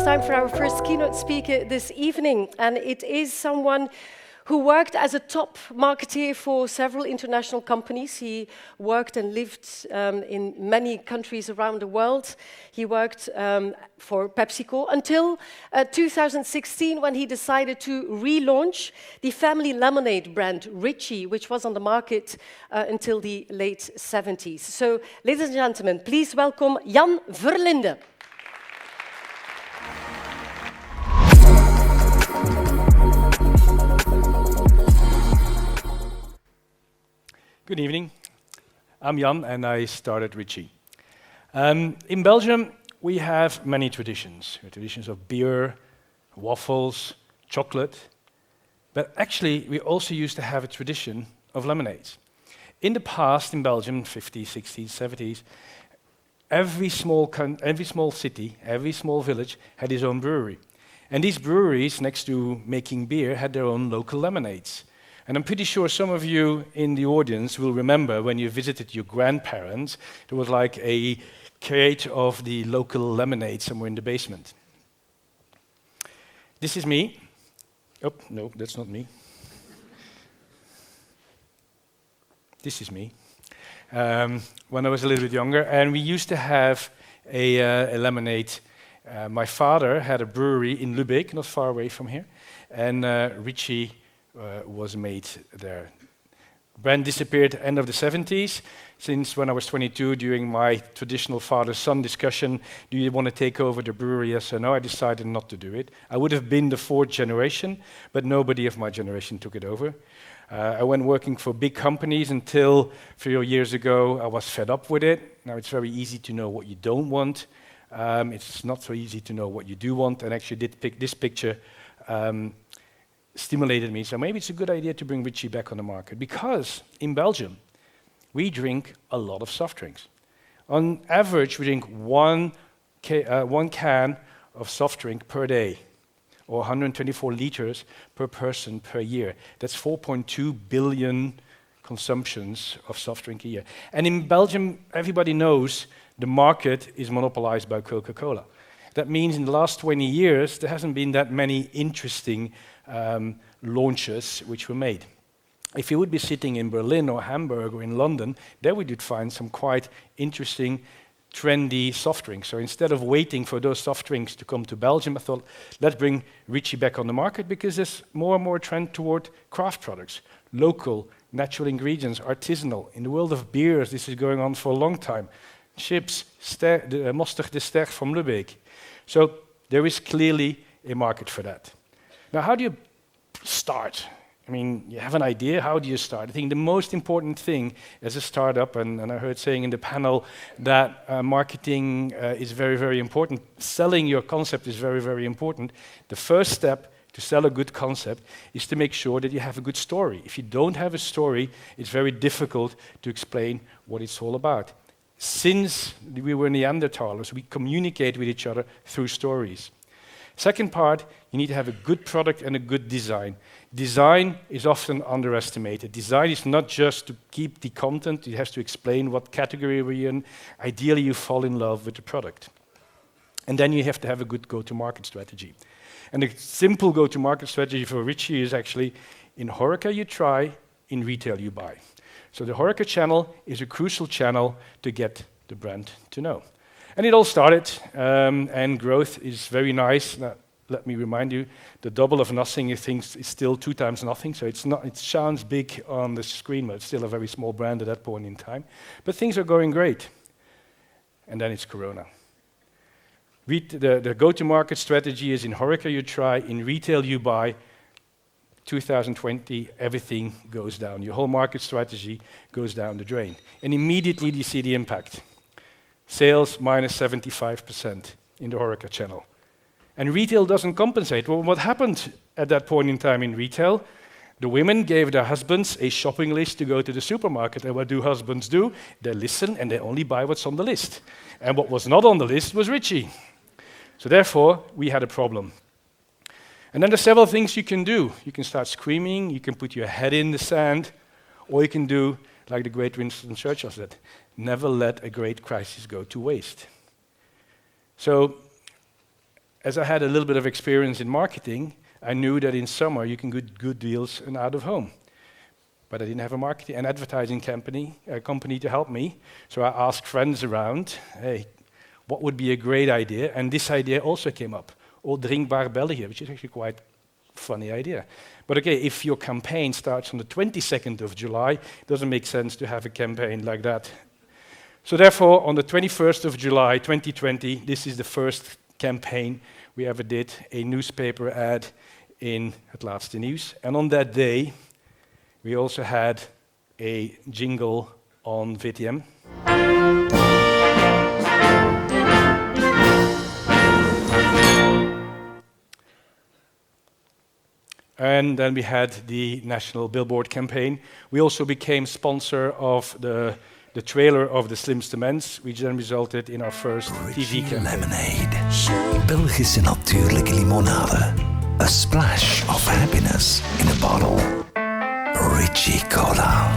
time for our first keynote speaker this evening, and it is someone who worked as a top marketeer for several international companies. He worked and lived in many countries around the world. He worked for PepsiCo until 2016, when he decided to relaunch the family lemonade brand Ritchie, which was on the market until the late 70s. So, ladies and gentlemen, please welcome Jan Verlinden. Good evening. I'm Jan and I started Ritchie. In Belgium, we have many traditions. We have traditions of beer, waffles, chocolate, but actually we also used to have a tradition of lemonades. In the past, in Belgium, 50s, 60s, 70s, every small city, every small village had its own brewery. And these breweries, next to making beer, had their own local lemonades. And I'm pretty sure some of you in the audience will remember when you visited your grandparents, there was like a crate of the local lemonade somewhere in the basement. This is me. Oh, no, that's not me. This is me. When I was a little bit younger, and we used to have a lemonade. My father had a brewery in Lübeck, not far away from here, and Ritchie was made there. The brand disappeared at the end of the 70s. Since when I was 22, during my traditional father-son discussion, do you want to take over the brewery, yes or no, I decided not to do it. I would have been the fourth generation, but nobody of my generation took it over. I went working for big companies until 3 years ago I was fed up with it. Now it's very easy to know what you don't want. It's not so easy to know what you do want, and actually this picture stimulated me, so maybe it's a good idea to bring Ritchie back on the market, because in Belgium we drink a lot of soft drinks. On average, we drink one can of soft drink per day, or 124 liters per person per year. That's 4.2 billion consumptions of soft drink a year. And in Belgium, everybody knows the market is monopolized by Coca-Cola. That means in the last 20 years, there hasn't been that many interesting launches which were made. If you would be sitting in Berlin or Hamburg or in London, there we would find some quite interesting, trendy soft drinks. So instead of waiting for those soft drinks to come to Belgium, I thought, let's bring Ritchie back on the market, because there's more and more trend toward craft products, local, natural ingredients, artisanal. In the world of beers, this is going on for a long time. Chips, Mosterd de Ster from Lübeck. So there is clearly a market for that. Now, how do you start? I mean, you have an idea, how do you start? I think the most important thing as a startup, and I heard saying in the panel that marketing is very, very important. Selling your concept is very, very important. The first step to sell a good concept is to make sure that you have a good story. If you don't have a story, it's very difficult to explain what it's all about. Since we were Neanderthals, we communicate with each other through stories. Second part, you need to have a good product and a good design. Design is often underestimated. Design is not just to keep the content, it has to explain what category we're in. Ideally, you fall in love with the product. And then you have to have a good go-to-market strategy. And a simple go-to-market strategy for Ritchie is actually, in HoReCa you try, in retail you buy. So the HoReCa channel is a crucial channel to get the brand to know. And it all started, and growth is very nice. Now, let me remind you, the double of nothing, you think, is still 2 times nothing. So it's not. It sounds big on the screen, but it's still a very small brand at that point in time. But things are going great. And then it's Corona. The go-to-market strategy is, in HoReCa you try, in retail you buy. 2020, everything goes down. Your whole market strategy goes down the drain. And immediately you see the impact. Sales minus 75% in the HoReCa channel. And retail doesn't compensate. Well, what happened at that point in time in retail? The women gave their husbands a shopping list to go to the supermarket. And what do husbands do? They listen and they only buy what's on the list. And what was not on the list was Ritchie. So therefore, we had a problem. And then there's several things you can do. You can start screaming, you can put your head in the sand, or you can do like the great Winston Churchill said, never let a great crisis go to waste. So as I had a little bit of experience in marketing, I knew that in summer you can get good deals in out of home. But I didn't have a marketing and advertising company to help me. So I asked friends around, hey, what would be a great idea? And this idea also came up, All Drinkbaar België, which is actually quite a funny idea. But okay, if your campaign starts on the 22nd of July, it doesn't make sense to have a campaign like that. So therefore, on the 21st of July, 2020, this is the first campaign we ever did, a newspaper ad in Het Laatste Nieuws. And on that day, we also had a jingle on VTM. And then we had the national billboard campaign. We also became sponsor of the trailer of the Slimste Mens, which then resulted in our first TV campaign. Lemonade. Belgische natuurlijke limonade. A splash of happiness in a bottle. Ritchie Cola.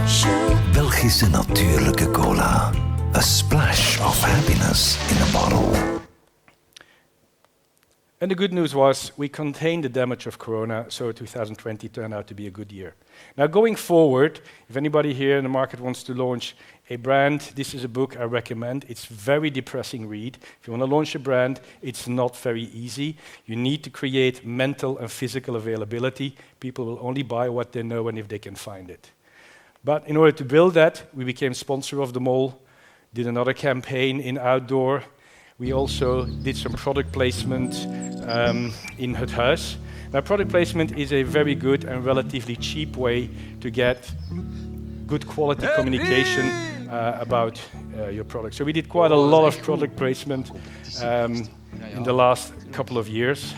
Belgische natuurlijke cola. A splash of happiness in a bottle. And the good news was we contained the damage of Corona, so 2020 turned out to be a good year. Now going forward, if anybody here in the market wants to launch a brand, this is a book I recommend. It's very depressing read. If you want to launch a brand, it's not very easy. You need to create mental and physical availability. People will only buy what they know and if they can find it. But in order to build that, we became sponsor of the mall, did another campaign in outdoor. We also did some product placement in Het Huis. Now, product placement is a very good and relatively cheap way to get good quality communication about your product. So we did quite a lot of product placement in the last couple of years.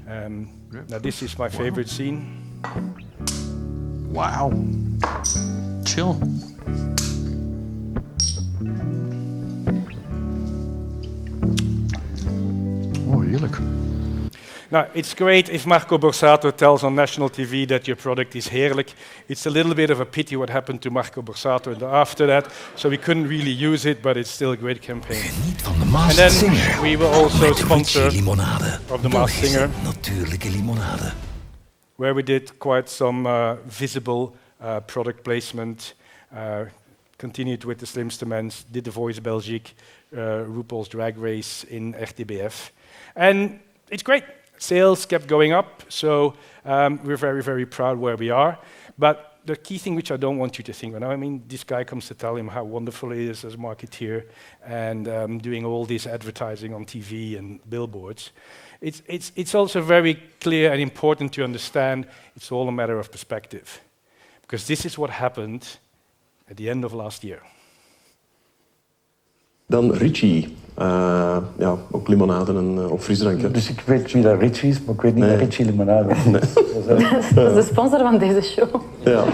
Now, this is my favorite scene. Wow. Chill. Oh, heerlijk. Now, it's great if Marco Borsato tells on national TV that your product is heerlijk. It's a little bit of a pity what happened to Marco Borsato after that, so we couldn't really use it, but it's still a great campaign. Geniet van de And Masked then Singer. we were also Met sponsor Ritchie limonade. of the Masked Belgische Singer, natuurlijke limonade. where we did quite some visible product placement, continued with the Slimste Mens, did the Voice Belgique, RuPaul's Drag Race in RTBF. And it's great. Sales kept going up, so we're very, very proud where we are. But the key thing which I don't want you to think, I mean, this guy comes to tell him how wonderful he is as a marketeer and doing all this advertising on TV and billboards. It's also very clear and important to understand it's all a matter of perspective. Because this is what happened at the end of last year. Dan Ritchie. Ja, ook limonade en ook frisdrank. Hè. Dus ik weet wie dat Ritchie is, maar ik weet niet dat Ritchie limonade is. Nee. Dat is de sponsor van deze show. Ja.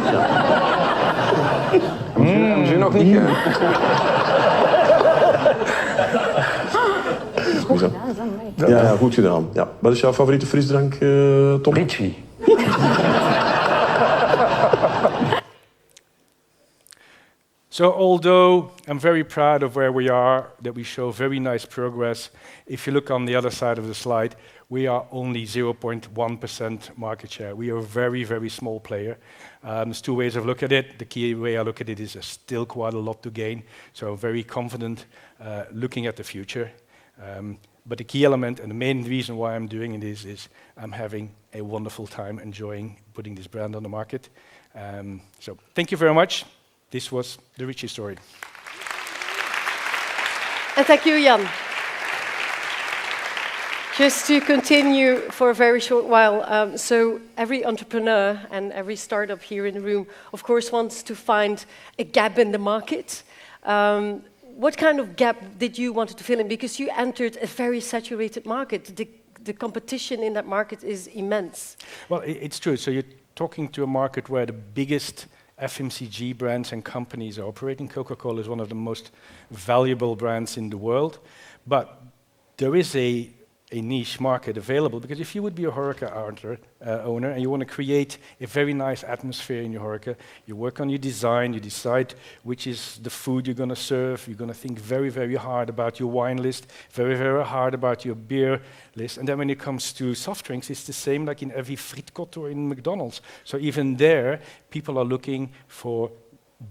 Hebben ze nog niet? Goed gedaan, ja, goed gedaan. Ja. Wat is jouw favoriete frisdrank, Tom? Ritchie. So although I'm very proud of where we are, that we show very nice progress, if you look on the other side of the slide, we are only 0.1% market share. We are a very, very small player. There's two ways of looking at it. The key way I look at it is there's still quite a lot to gain. So I'm very confident looking at the future. But the key element and the main reason why I'm doing this is I'm having a wonderful time enjoying putting this brand on the market. So thank you very much. This was the Ritchie story. And thank you, Jan. Just to continue for a very short while, so every entrepreneur and every startup here in the room, of course, wants to find a gap in the market. What kind of gap did you want to fill in? Because you entered a very saturated market. The competition in that market is immense. Well, it's true. So you're talking to a market where the biggest FMCG brands and companies are operating. Coca-Cola is one of the most valuable brands in the world. But there is a a niche market available, because if you would be a HoReCa owner and you want to create a very nice atmosphere in your HoReCa, you work on your design, you decide which is the food you're going to serve, you're going to think very, very hard about your wine list, very, very hard about your beer list, and then when it comes to soft drinks, it's the same like in every frietkot or in McDonald's. So even there, people are looking for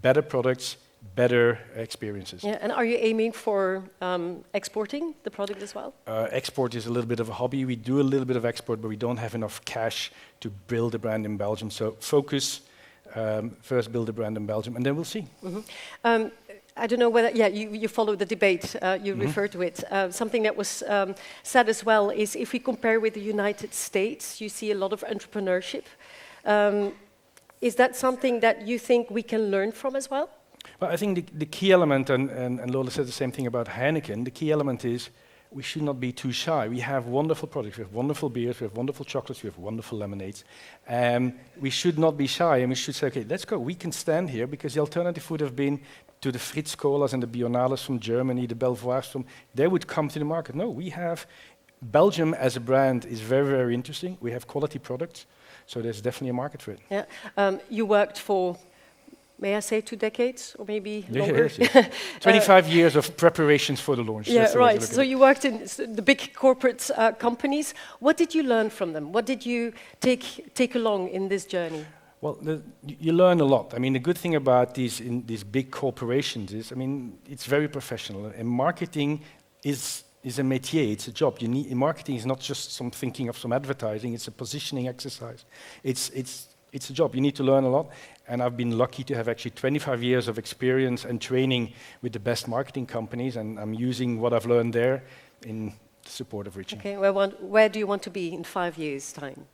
better products, better experiences. Yeah, and are you aiming for exporting the product as well? Export is a little bit of a hobby. We do a little bit of export, but we don't have enough cash to build a brand in Belgium. So focus, first build a brand in Belgium, and then we'll see. Mm-hmm. I don't know whether, you follow the debate, you refer to it. Something that was said as well is if we compare with the United States, you see a lot of entrepreneurship. Is that something that you think we can learn from as well? Well, I think the key element, and Lola said the same thing about Heineken, the key element is we should not be too shy. We have wonderful products, we have wonderful beers, we have wonderful chocolates, we have wonderful lemonades. We should not be shy, and we should say, okay, let's go. We can stand here, because the alternative would have been to the Fritz Colas and the Bionales from Germany, the Belvoirs from, they would come to the market. No, we have, Belgium as a brand is very, very interesting. We have quality products, so there's definitely a market for it. Yeah. You worked for, may I say 2 decades, or maybe longer? Yes. 25 years of preparations for the launch. Yeah, right. So you worked in the big corporate companies. What did you learn from them? What did you take along in this journey? Well, you learn a lot. I mean, the good thing about these big corporations is, I mean, it's very professional. And marketing is a métier, it's a job. Marketing is not just some thinking of some advertising, it's a positioning exercise. It's a job, you need to learn a lot. And I've been lucky to have actually 25 years of experience and training with the best marketing companies, and I'm using what I've learned there in support of Ritchie. Okay, where do you want to be in 5 years' time?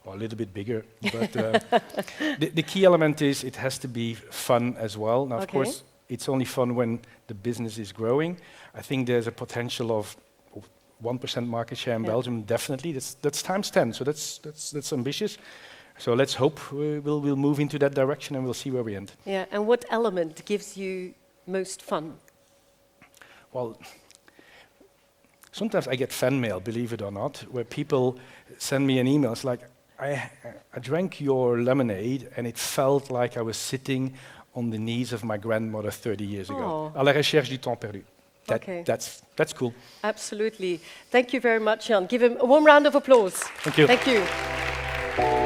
Well, a little bit bigger, but the key element is it has to be fun as well. Now, of course, it's only fun when the business is growing. I think there's a potential of 1% market share in Belgium, definitely. That's times 10, so that's ambitious. So let's hope we'll move into that direction and we'll see where we end. Yeah, and what element gives you most fun? Well, sometimes I get fan mail, believe it or not, where people send me an email. It's like, I drank your lemonade and it felt like I was sitting on the knees of my grandmother 30 years ago. À la recherche du temps perdu. That's cool. Absolutely. Thank you very much, Jan. Give him a warm round of applause. Thank you. Thank you.